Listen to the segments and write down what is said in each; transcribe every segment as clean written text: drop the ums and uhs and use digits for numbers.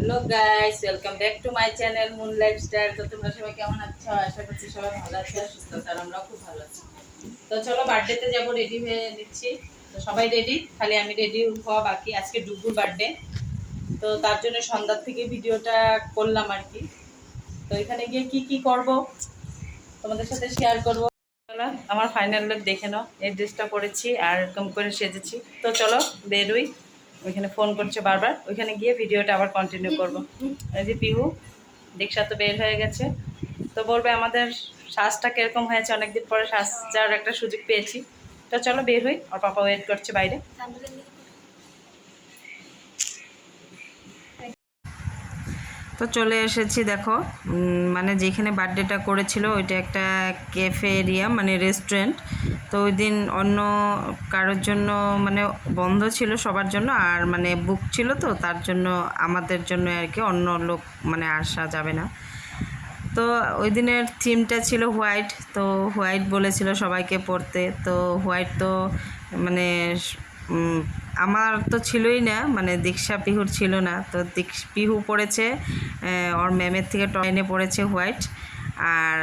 Hello guys, welcome back to my channel moon lifestyle. তো তোমরা সবাই কেমন আছো? আশা করছি সবাই ভালো আছো আর সুস্থ আছো, আর আমরাও খুব ভালো আছি। তো চলো বার্থডেতে যাবো, রেডি হয়ে নিচ্ছি। তো সবাই রেডি, খালি আমি রেডি হওয়া বাকি। আজকে ডুগুর বার্থডে, তো তার জন্য সন্ধ্যার থেকে ভিডিওটা করলাম আর কি। তো এখানে গিয়ে কি কি করব তোমাদের সাথে শেয়ার করবো। চলো আমার ফাইনাল লুক দেখে নাও। এই ড্রেসটা পরেছি আর এরকম করে সেজেছি। তো চলো বেরোই। ওইখানে ফোন করছে বারবার, ওইখানে গিয়ে ভিডিওটা আবার কন্টিনিউ করব। এই যে পিহু দীক্ষা তো বের হয়ে গেছে, তো বলবে আমাদের সাজটা কিরকম হয়েছে। অনেকদিন পরে সাজার একটা সুযোগ পেয়েছি। তো চলো বের হই, আর পাপা ওয়েট করছে বাইরে। তো চলে এসেছি, দেখো মানে যেখানে বার্থডেটা করেছিল ওইটা একটা ক্যাফে এরিয়া, মানে রেস্টুরেন্ট। তো ওই দিন অন্য কারোর জন্য মানে বন্ধ ছিল সবার জন্য, আর মানে বুক ছিল, তো তার জন্য আমাদের জন্য আর কি অন্য লোক মানে আসা যাবে না। তো ওই দিনের থিমটা ছিল হোয়াইট, তো হোয়াইট বলেছিল সবাইকে পরতে। তো হোয়াইট তো মানে আমার তো ছিলই না, মানে দীক্ষা পিহুর ছিল না। তো পিহু পড়েছে ওর ম্যামের থেকে টয়নে পড়েছে হোয়াইট, আর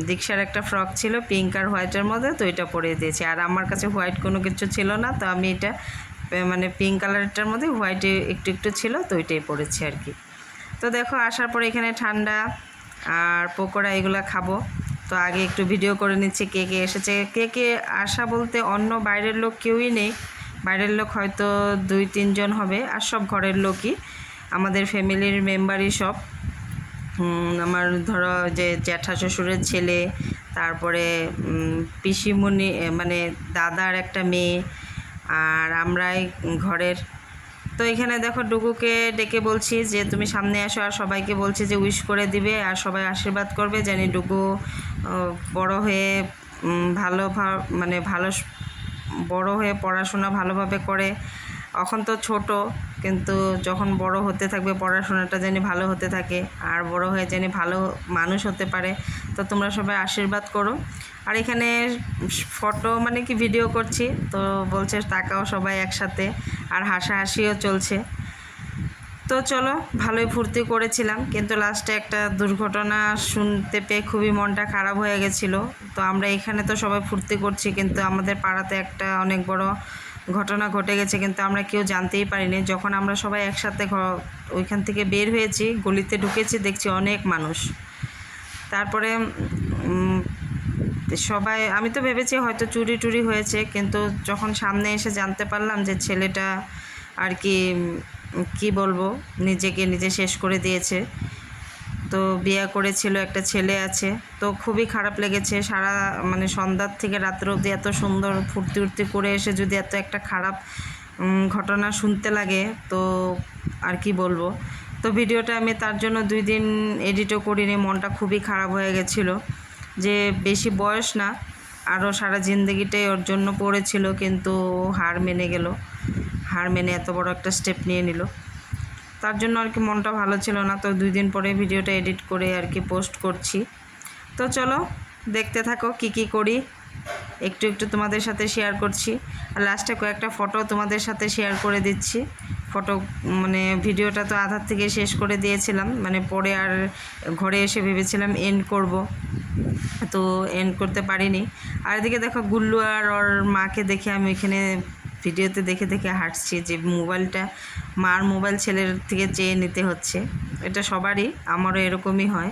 দীক্ষার একটা ফ্রক ছিল পিঙ্ক আর হোয়াইটের মধ্যে, তো এটা পরে দিয়েছি। আর আমার কাছে হোয়াইট কোনো কিছু ছিল না, তো আমি এটা মানে পিঙ্ক কালারটার মধ্যে হোয়াইটে একটু একটু ছিল, তো ওইটাই পরেছি আর কি। তো দেখো আসার পরে এখানে ঠান্ডা আর পকোড়া এগুলো খাবো। তো আগে একটু ভিডিও করে নিচ্ছি কে কে এসেছে। কে কে আসা বলতে অন্য বাইরের লোক কেউই নেই, বাইরের লোক হয়তো 2-3 জন হবে, আর সব ঘরের লোকই, আমাদের ফ্যামিলির মেম্বারই সব। আমার ধরো যে জ্যাঠা শ্বশুরের ছেলে, তারপরে পিসিমণি মানে দাদার একটা মেয়ে, আর আমরাই ঘরের। তো এখানে দেখো ডুগুকে ডেকে বলছি যে তুমি সামনে আসো, আর সবাইকে বলছি যে উইশ করে দিবে আর সবাই আশীর্বাদ করবে, জানি ডুগু বড় হয়ে ভালো মানে ভালো বড় হয়ে পড়াশোনা ভালোভাবে করে। এখন তো ছোট, কিন্তু যখন বড় হতে থাকবে পড়াশোনাটা যেন ভালো হতে থাকে, আর বড় হয়ে যেন ভালো মানুষ হতে পারে। তো তোমরা সবাই আশীর্বাদ করো। আর এখানে ফটো মানে কি ভিডিও করছি, তো বলছে তাকাও সবাই একসাথে, আর হাসাহাসিও চলছে। তো চলো ভালোই ফুর্তি করেছিলাম, কিন্তু লাস্টে একটা দুর্ঘটনা শুনতে পেয়ে খুবই মনটা খারাপ হয়ে গেছিলো। তো আমরা এখানে তো সবাই ফুর্তি করছি, কিন্তু আমাদের পাড়াতে একটা অনেক বড় ঘটনা ঘটে গেছে, কিন্তু আমরা কেউ জানতেই পারিনি। যখন আমরা সবাই একসাথে ওইখান থেকে বের হয়েছি, গলিতে ঢুকেছি, দেখছি অনেক মানুষ। তারপরে সবাই, আমি তো ভেবেছি হয়তো চুরি টুরি হয়েছে, কিন্তু যখন সামনে এসে জানতে পারলাম যে ছেলেটা আর কি বলবো, নিজেকে নিজে শেষ করে দিয়েছে। তো বিয়ে করেছিল, একটা ছেলে আছে। তো খুবই খারাপ লেগেছে। সারা মানে সন্ধ্যার থেকে রাত্র অবধি এত সুন্দর ফুর্তি উর্তি করে এসে যদি এত একটা খারাপ ঘটনা শুনতে লাগে, তো আর কি বলবো। তো ভিডিওটা আমি তার জন্য 2 দিন এডিটও করিনি, মনটা খুবই খারাপ হয়ে গেছিলো। যে বেশি বয়স না, আরও সারা জিন্দগিটাই ওর জন্য পড়েছিল, কিন্তু হার মেনে গেল, হার মেনে এত বড় একটা স্টেপ নিয়ে নিল। তার জন্য আর কি মনটা ভালো ছিল না। তো 2 দিন পরে ভিডিওটা এডিট করে আর কি পোস্ট করছি। তো চলো দেখতে থাকো কি কি করি, একটু একটু তোমাদের সাথে শেয়ার করছি। আর লাস্টে কয়েকটা ফটো তোমাদের সাথে শেয়ার করে দিচ্ছি। ফটো মানে ভিডিওটা তো আধার থেকে শেষ করে দিয়েছিলাম, মানে পরে আর ঘরে এসে ভেবেছিলাম এন্ড করব, তো এন্ড করতে পারিনি। আর এদিকে দেখো গুল্লু আর ওর মাকে দেখে আমি এখানে ভিডিওতে দেখে দেখে হাঁটছি, যে মোবাইলটা মার মোবাইল ছেলের থেকে চেয়ে নিতে হচ্ছে। এটা সবারই, আমারও এরকমই হয়।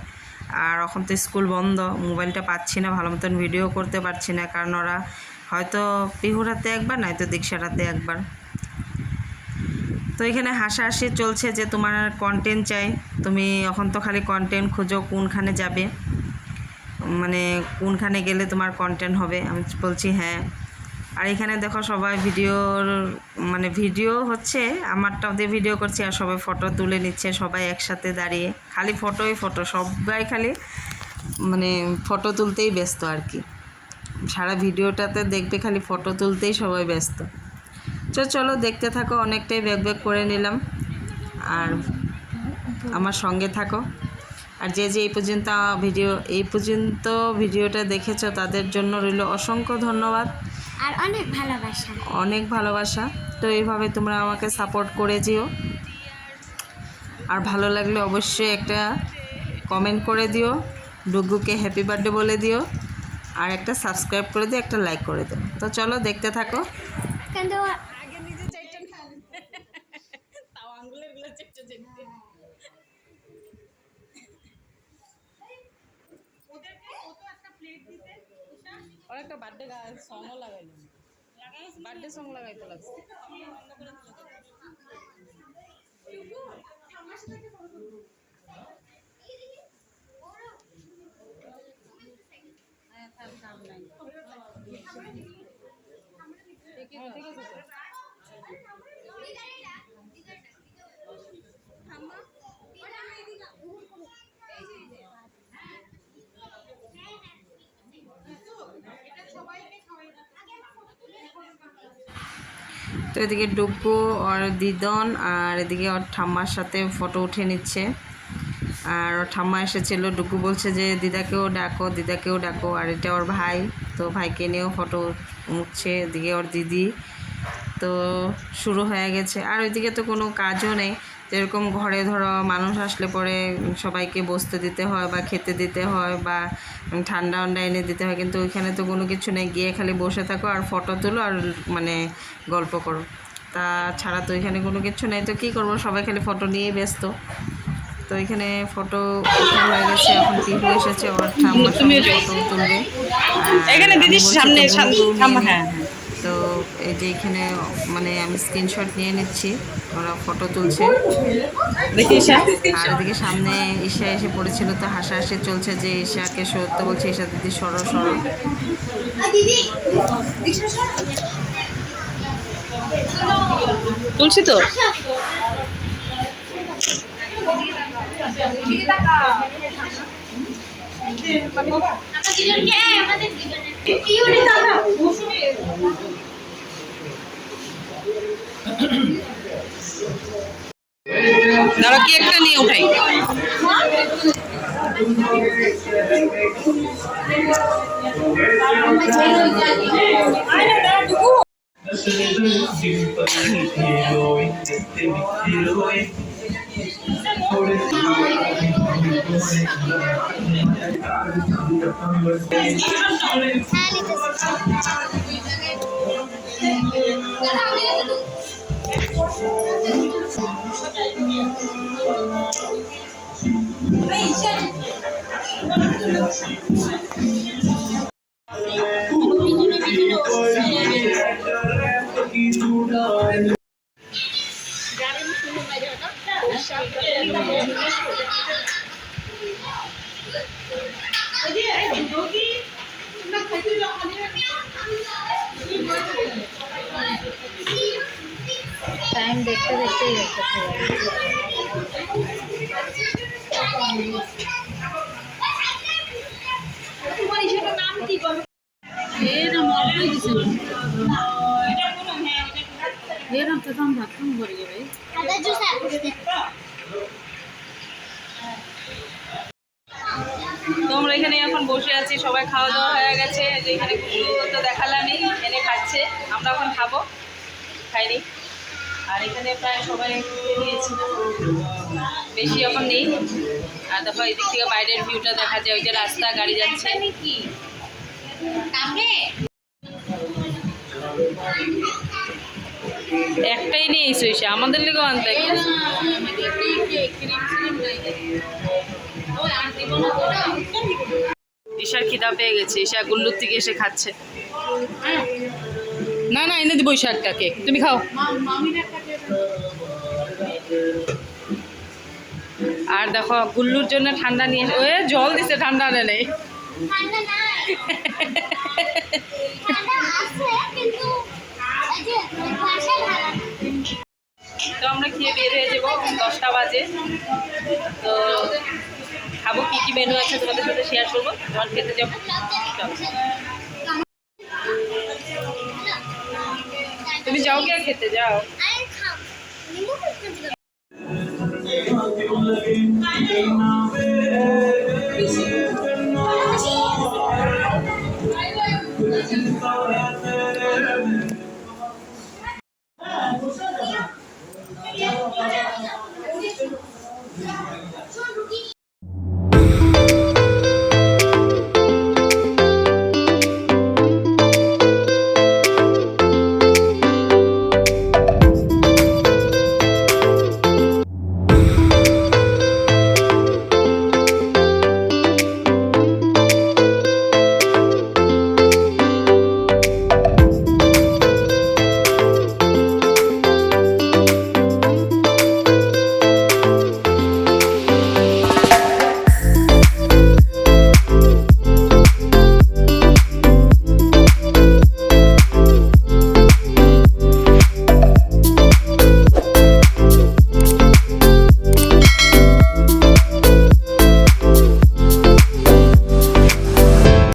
আর এখন তো স্কুল বন্ধ, মোবাইলটা পাচ্ছি না, ভালো মতন ভিডিও করতে পারছি না, কারণ ওরা হয়তো পিহুর হাতে একবার, নয়তো দীক্ষার হাতে একবার। তো এখানে হাসাহাসি চলছে যে তোমার কন্টেন্ট চাই, তুমি এখন তো খালি কন্টেন্ট খুঁজো, কোনখানে যাবে, মানে কোনখানে গেলে তোমার কন্টেন্ট হবে। আমি বলছি হ্যাঁ। আর এখানে দেখো সবাই ভিডিওর মানে ভিডিও হচ্ছে, আমারটাও দিয়ে ভিডিও করছি, আর সবাই ফটো তুলে নিচ্ছে, সবাই একসাথে দাঁড়িয়ে খালি ফটোই ফটো, সবাই খালি মানে ফটো তুলতেই ব্যস্ত আর কি। সারা ভিডিওটাতে দেখবে খালি ফটো তুলতেই সবাই ব্যস্ত। চলো দেখতে থাকো, অনেকটাই ব্যাক ব্যাক করে নিলাম, আর আমার সঙ্গে থাকো। আর যে এই পর্যন্ত ভিডিওটা দেখেছো তাদের জন্য রইল অসংখ্য ধন্যবাদ আর অনেক ভালোবাসা। তো এইভাবে তোমরা আমাকে সাপোর্ট করে যেও। আর ভালো লাগলে অবশ্যই একটা কমেন্ট করে দিও, ডুগুকে হ্যাপি বার্থডে বলে দিও, আর একটা সাবস্ক্রাইব করে দিও, একটা লাইক করে দিও। তো চলো দেখতে থাকো। একটা বার্থডে সংও লাগাইল, বার্থডে সং লাগাইতে লাগছে। তো এদিকে ডুগু আর দিদন আর এদিকে ওর ঠাম্মার সাথে ফটো উঠে নিচ্ছে। আর ওর ঠাম্মা এসেছিল, ডুগু বলছে যে দিদাকেও ডাকো, দিদাকেও ডাকো। আর এটা ওর ভাই, তো ভাইকে নিয়েও ফটো উঠছে। এদিকে ওর দিদি, তো শুরু হয়ে গেছে। আর ওইদিকে তো কোনো কাজও নেই, যেরকম ঘরে ধরো মানুষ আসলে পরে সবাইকে বসতে দিতে হয় বা খেতে দিতে হয় বা ঠান্ডা অন্ডা এনে দিতে হয়, কিন্তু ওইখানে তো কোনো কিছু নেই। গিয়ে খালি বসে থাকো আর ফটো তুলো আর মানে গল্প করো, তা ছাড়া তো এখানে কোনো কিছু নেই। তো কী করবো, সবাই খালি ফটো নিয়েই ব্যস্ত। তো এখানে ফটো ওঠা হয়ে গেছে, এখন পিহু এসেছে, ওর ঠাম্মার সঙ্গে ফটো তুলবে। তো এই যে এখানে মানে আমি স্ক্রিনশট নিয়ে নিচ্ছি, ওরা ফটো তুলছে। আর এদিকে সামনে ঈশা এসে পড়েছিল, তো হাসাহাসি চলছে যে ঈশাকে সরতে বলছে, ঈশা দিদি সরো সরো। তুলছি তো। দাঁড়া, কি একটা নিয়ে উঠাই। টাইম দেখতে দেখতেই যাচ্ছে। তোমার ইশাটার নাম কি বলো? এরা মরই দিছে না। এরা তো দাম ভাতম করে গেবে। আদা জুস আছে। তো আমরা এখানে এখন বসে আছি, সবাই খাওয়া দাওয়া হয়ে গেছে। যে এখানে তো দেখালামই, এনে খাচ্ছে, আমরা এখন খাবো, খাইনি। আর এখানে প্রায় সবাই নিয়েছি, বেশি এখন নেই। আর দেখো এদিক থেকে বাইরের ভিউটা দেখা যায়, ওই যে রাস্তা, গাড়ি যাচ্ছে। একটাই নিয়ে এসো, এসে আমাদের লেগেও আনতে। ঈশার খিদা পেয়ে গেছে, ঈশা গুল্লুর থেকে এসে খাচ্ছে। না না, এনে দিব ঈশা একটা কেক, তুমি খাও। আর দেখো গুল্লুর জন্য ঠান্ডা নিয়ে ওয়ে জল দিছে, ঠান্ডা আনে নেই। তো আমরা খেয়ে বের হয়ে যাবো, 10টা বাজে। তো খাবো, কী কী মেনু আছে তোমাদের সাথে শেয়ার করবো, তোমার খেতে যাবো। তুমি যাও কি আর খেতে যাও?